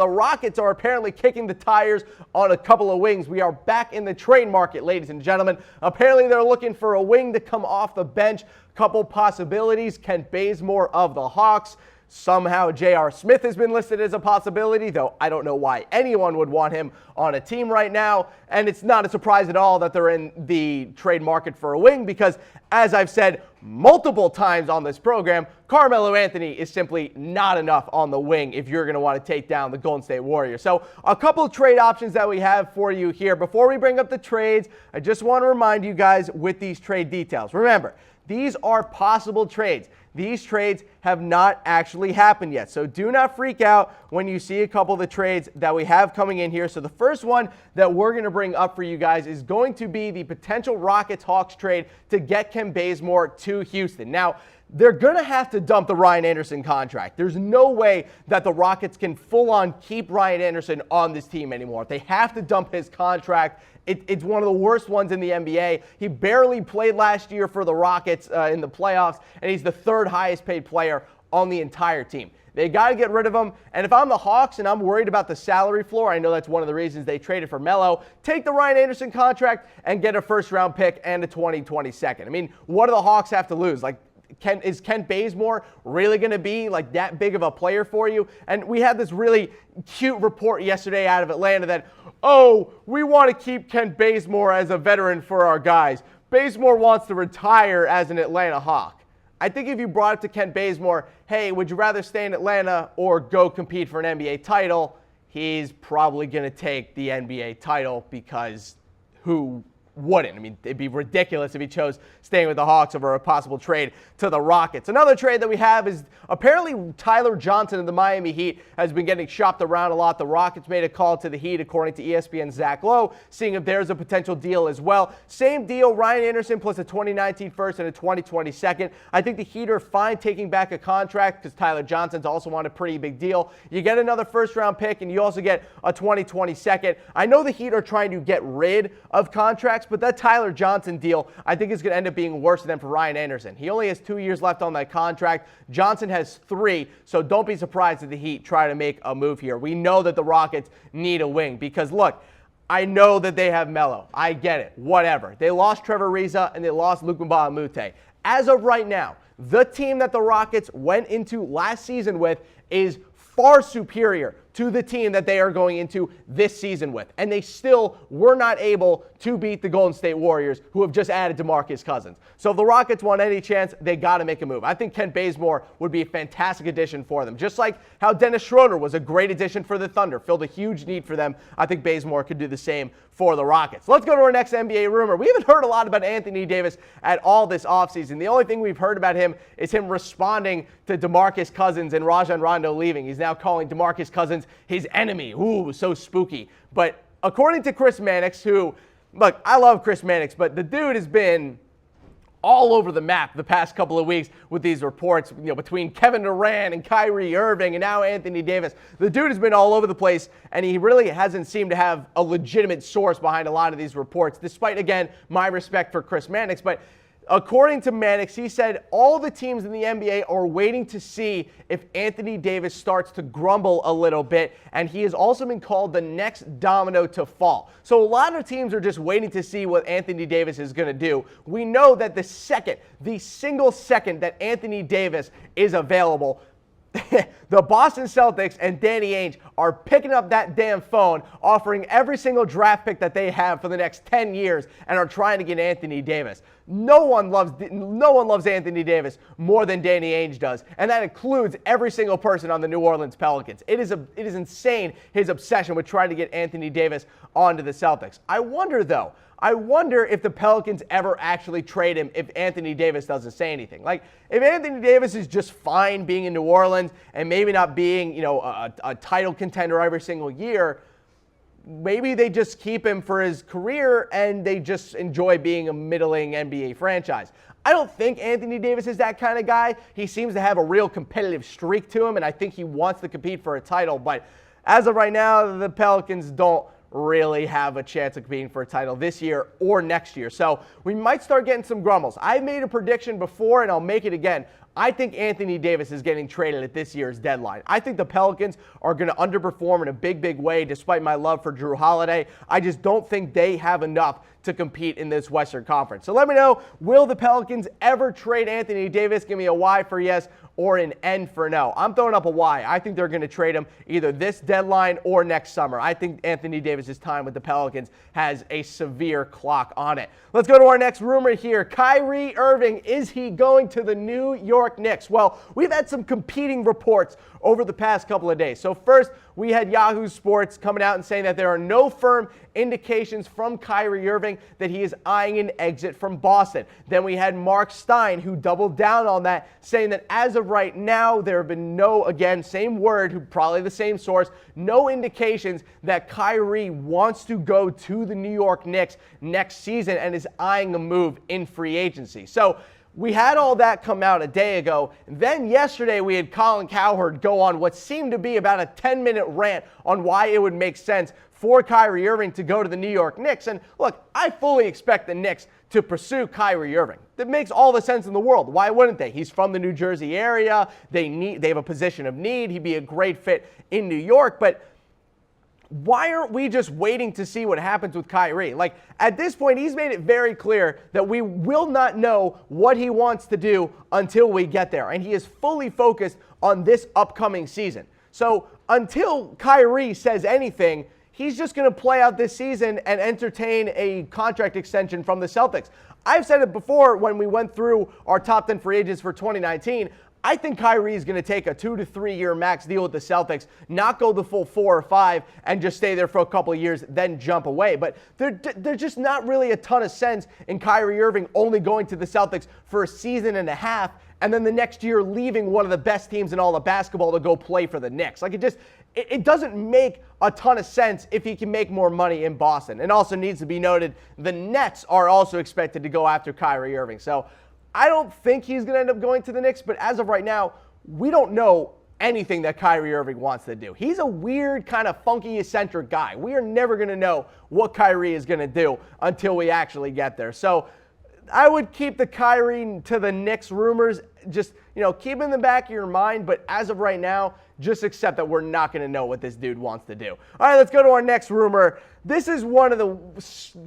The Rockets are apparently kicking the tires on a couple of wings. We are back in the trade market, ladies and gentlemen. Apparently they're looking for a wing to come off the bench. Couple possibilities. Kent Bazemore of the Hawks. Somehow J.R. Smith has been listed as a possibility, though I don't know why anyone would want him on a team right now. And it's not a surprise at all that they're in the trade market for a wing because, as I've said multiple times on this program, Carmelo Anthony is simply not enough on the wing if you're going to want to take down the Golden State Warriors. So a couple of trade options that we have for you here. Before we bring up the trades, I just want to remind you guys with these trade details. Remember, these are possible trades. These trades have not actually happened yet. So do not freak out when you see a couple of the trades that we have coming in here. So the first one that we're going to bring up for you guys is going to be the potential Rockets-Hawks trade to get Kent Bazemore to Houston. Now, they're going to have to dump the Ryan Anderson contract. There's no way that the Rockets can full-on keep Ryan Anderson on this team anymore. They have to dump his contract. It's one of the worst ones in the NBA. He barely played last year for the Rockets in the playoffs, and he's the third highest paid player on the entire team. They got to get rid of him. And if I'm the Hawks and I'm worried about the salary floor, I know that's one of the reasons they traded for Melo, take the Ryan Anderson contract and get a first-round pick and a 2022nd. I mean, what do the Hawks have to lose? Like, is Kent Bazemore really going to be like that big of a player for you? And we had this really cute report yesterday out of Atlanta that, oh, we want to keep Kent Bazemore as a veteran for our guys. Bazemore wants to retire as an Atlanta Hawk. I think if you brought it to Kent Bazemore, hey, would you rather stay in Atlanta or go compete for an NBA title? He's probably going to take the NBA title because who wouldn't? I mean, it'd be ridiculous if he chose staying with the Hawks over a possible trade to the Rockets. Another trade that we have is apparently Tyler Johnson of the Miami Heat has been getting shopped around a lot. The Rockets made a call to the Heat, according to ESPN's Zach Lowe, seeing if there's a potential deal as well. Same deal, Ryan Anderson plus a 2019 first and a 2020 second. I think the Heat are fine taking back a contract because Tyler Johnson's also on a pretty big deal. You get another first-round pick, and you also get a 2020 second. I know the Heat are trying to get rid of contracts, but that Tyler Johnson deal, I think, is going to end up being worse than for Ryan Anderson. He only has 2 years left on that contract. Johnson has 3, so don't be surprised if the Heat try to make a move here. We know that the Rockets need a wing because, look, I know that they have Melo. I get it. Whatever. They lost Trevor Ariza and they lost Luc Mbah a Moute. As of right now, the team that the Rockets went into last season with is far superior to the team that they are going into this season with. And they still were not able to beat the Golden State Warriors, who have just added DeMarcus Cousins. So if the Rockets want any chance, they got to make a move. I think Kent Bazemore would be a fantastic addition for them. Just like how Dennis Schroeder was a great addition for the Thunder, filled a huge need for them. I think Bazemore could do the same for the Rockets. Let's go to our next NBA rumor. We haven't heard a lot about Anthony Davis at all this offseason. The only thing we've heard about him is him responding to DeMarcus Cousins and Rajon Rondo leaving. He's now calling DeMarcus Cousins his enemy. Ooh, so spooky. But according to Chris Mannix, who, look, I love Chris Mannix, but the dude has been all over the map the past couple of weeks with these reports, between Kevin Durant and Kyrie Irving and now Anthony Davis. The dude has been all over the place, and he really hasn't seemed to have a legitimate source behind a lot of these reports, despite, again, my respect for Chris Mannix. But according to Mannix, he said all the teams in the NBA are waiting to see if Anthony Davis starts to grumble a little bit, and he has also been called the next domino to fall. So a lot of teams are just waiting to see what Anthony Davis is going to do. We know that the single second that Anthony Davis is available, the Boston Celtics and Danny Ainge are picking up that damn phone, offering every single draft pick that they have for the next 10 years, and are trying to get Anthony Davis. No one loves Anthony Davis more than Danny Ainge does, and that includes every single person on the New Orleans Pelicans. It is insane, his obsession with trying to get Anthony Davis onto the Celtics. I wonder if the Pelicans ever actually trade him if Anthony Davis doesn't say anything. Like, if Anthony Davis is just fine being in New Orleans and maybe not being, a title contender every single year, maybe they just keep him for his career and they just enjoy being a middling NBA franchise. I don't think Anthony Davis is that kind of guy. He seems to have a real competitive streak to him, and I think he wants to compete for a title. But as of right now, the Pelicans don't really have a chance of competing for a title this year or next year. So we might start getting some grumbles. I made a prediction before, and I'll make it again. I think Anthony Davis is getting traded at this year's deadline. I think the Pelicans are going to underperform in a big, big way, despite my love for Drew Holiday. I just don't think they have enough to compete in this Western Conference. So let me know, will the Pelicans ever trade Anthony Davis? Give me a Y for yes or an N for no. I'm throwing up a Y. I think they're going to trade him either this deadline or next summer. I think Anthony Davis's time with the Pelicans has a severe clock on it. Let's go to our next rumor here. Kyrie Irving, is he going to the New York Knicks? Well, we've had some competing reports over the past couple of days. So first, we had Yahoo Sports coming out and saying that there are no firm indications from Kyrie Irving that he is eyeing an exit from Boston. Then we had Mark Stein, who doubled down on that, saying that as of right now, there have been no, again, same word, probably the same source, no indications that Kyrie wants to go to the New York Knicks next season and is eyeing a move in free agency. So we had all that come out a day ago. Then yesterday we had Colin Cowherd go on what seemed to be about a 10-minute rant on why it would make sense for Kyrie Irving to go to the New York Knicks. And look, I fully expect the Knicks to pursue Kyrie Irving. That makes all the sense in the world. Why wouldn't they? He's from the New Jersey area. They have a position of need. He'd be a great fit in New York. But why aren't we just waiting to see what happens with Kyrie? Like, at this point, he's made it very clear that we will not know what he wants to do until we get there. And he is fully focused on this upcoming season. So until Kyrie says anything, he's just going to play out this season and entertain a contract extension from the Celtics. I've said it before when we went through our top 10 free agents for 2019. I think Kyrie is going to take a 2 to 3 year max deal with the Celtics, not go the full 4 or 5 and just stay there for a couple of years, then jump away. But there's just not really a ton of sense in Kyrie Irving only going to the Celtics for a season and a half and then the next year leaving one of the best teams in all of basketball to go play for the Knicks. Like, it doesn't make a ton of sense if he can make more money in Boston. And also needs to be noted, the Nets are also expected to go after Kyrie Irving. So I don't think he's going to end up going to the Knicks, but as of right now, we don't know anything that Kyrie Irving wants to do. He's a weird, kind of funky, eccentric guy. We are never going to know what Kyrie is going to do until we actually get there. So I would keep the Kyrie to the Knicks rumors, just, keep in the back of your mind, but as of right now, just accept that we're not going to know what this dude wants to do. All right, let's go to our next rumor. This is one of the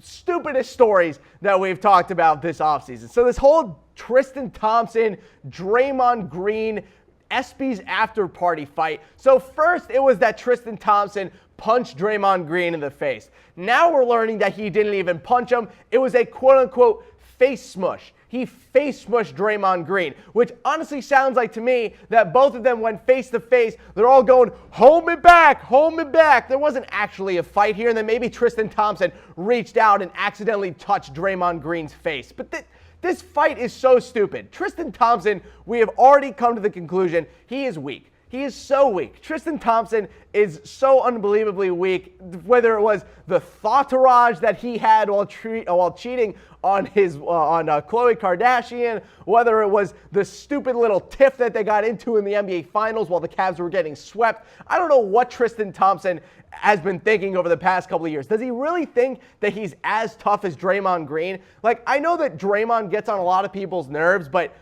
stupidest stories that we've talked about this offseason. So this whole Tristan Thompson, Draymond Green, ESPYs after party fight. So first it was that Tristan Thompson punched Draymond Green in the face. Now we're learning that he didn't even punch him. It was a quote-unquote face smush. He face smushed Draymond Green, which honestly sounds like to me that both of them went face to face. They're all going, hold me back, hold me back. There wasn't actually a fight here, and then maybe Tristan Thompson reached out and accidentally touched Draymond Green's face. But this fight is so stupid. Tristan Thompson, we have already come to the conclusion, he is weak. He is so weak. Tristan Thompson is so unbelievably weak, whether it was the thoughterage that he had while cheating on Khloe Kardashian, whether it was the stupid little tiff that they got into in the NBA Finals while the Cavs were getting swept. I don't know what Tristan Thompson has been thinking over the past couple of years. Does he really think that he's as tough as Draymond Green? Like, I know that Draymond gets on a lot of people's nerves, but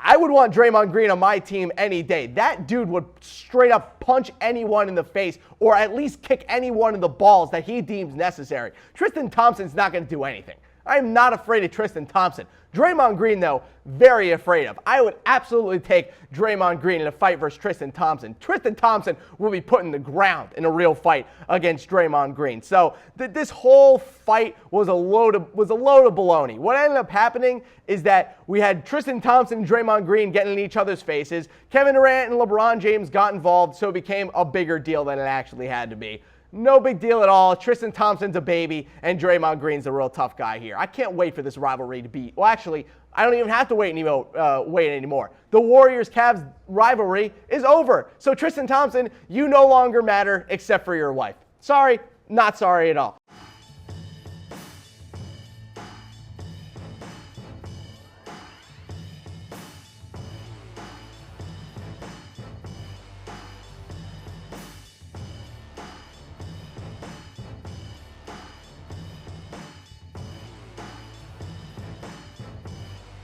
I would want Draymond Green on my team any day. That dude would straight up punch anyone in the face or at least kick anyone in the balls that he deems necessary. Tristan Thompson's not going to do anything. I'm not afraid of Tristan Thompson. Draymond Green, though, very afraid of. I would absolutely take Draymond Green in a fight versus Tristan Thompson. Tristan Thompson will be put in the ground in a real fight against Draymond Green. So this whole fight was a load of baloney. What ended up happening is that we had Tristan Thompson and Draymond Green getting in each other's faces. Kevin Durant and LeBron James got involved, so it became a bigger deal than it actually had to be. No big deal at all. Tristan Thompson's a baby, and Draymond Green's a real tough guy here. I can't wait for this rivalry to be. Well, actually, I don't even have to wait anymore. The Warriors-Cavs rivalry is over. So Tristan Thompson, you no longer matter except for your wife. Sorry, not sorry at all.